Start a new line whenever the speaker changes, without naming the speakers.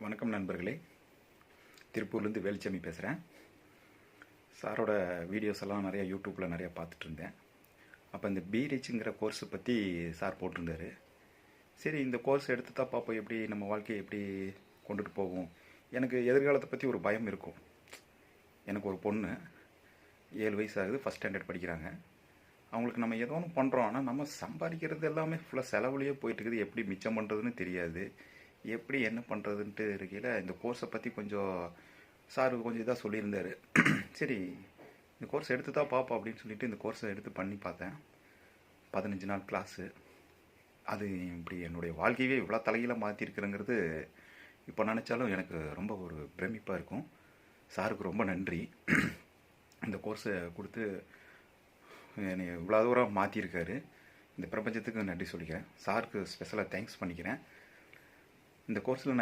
வணக்கம் நண்பர்களே, திருப்பூர்லேருந்து வேலுச்சாமி பேசுகிறேன். சாரோட வீடியோஸ் எல்லாம் நிறையா யூடியூப்பில் நிறையா பார்த்துட்டு இருந்தேன். அப்போ இந்த பீரிச்சுங்கிற கோர்ஸை பற்றி சார் போட்டிருந்தாரு. சரி, இந்த கோர்ஸ் எடுத்து தான் பார்ப்போம், எப்படி நம்ம வாழ்க்கையை எப்படி கொண்டுட்டு போகும். எனக்கு எதிர்காலத்தை பற்றி ஒரு பயம் இருக்கும். எனக்கு ஒரு பொண்ணு 7 வயசு ஆகுது, ஃபஸ்ட் ஸ்டாண்டர்ட் படிக்கிறாங்க. அவங்களுக்கு நம்ம ஏதோ ஒன்று பண்ணுறோம், ஆனால் நம்ம சம்பாதிக்கிறது எல்லாமே ஃபுல்லாக செலவுலேயே போயிட்டு இருக்குது. எப்படி மிச்சம் பண்ணுறதுன்னு தெரியாது, எப்படி என்ன பண்ணுறதுன்ட்டு இருக்கையில் இந்த கோர்ஸை பற்றி கொஞ்சம் சார் கொஞ்சம் இதாக சொல்லியிருந்தார். சரி, இந்த கோர்ஸ் எடுத்து தான் பார்ப்போம் அப்படின்னு சொல்லிட்டு இந்த கோர்ஸை எடுத்து பண்ணி பார்த்தேன். 15 நாள் கிளாஸு. அது இப்படி என்னுடைய வாழ்க்கையே இவ்வளோ தலையில் மாற்றிருக்குறங்கிறது இப்போ நினச்சாலும் எனக்கு ரொம்ப ஒரு பிரமிப்பாக இருக்கும். சாருக்கு ரொம்ப நன்றி. இந்த கோர்ஸை கொடுத்து என்னை இவ்வளோ தூரம் மாற்றிருக்காரு. இந்த பிரபஞ்சத்துக்கு நன்றி சொல்லிக்கிறேன். சாருக்கு ஸ்பெஷலாக தேங்க்ஸ் பண்ணிக்கிறேன். இந்த கோர்ஸில் நான்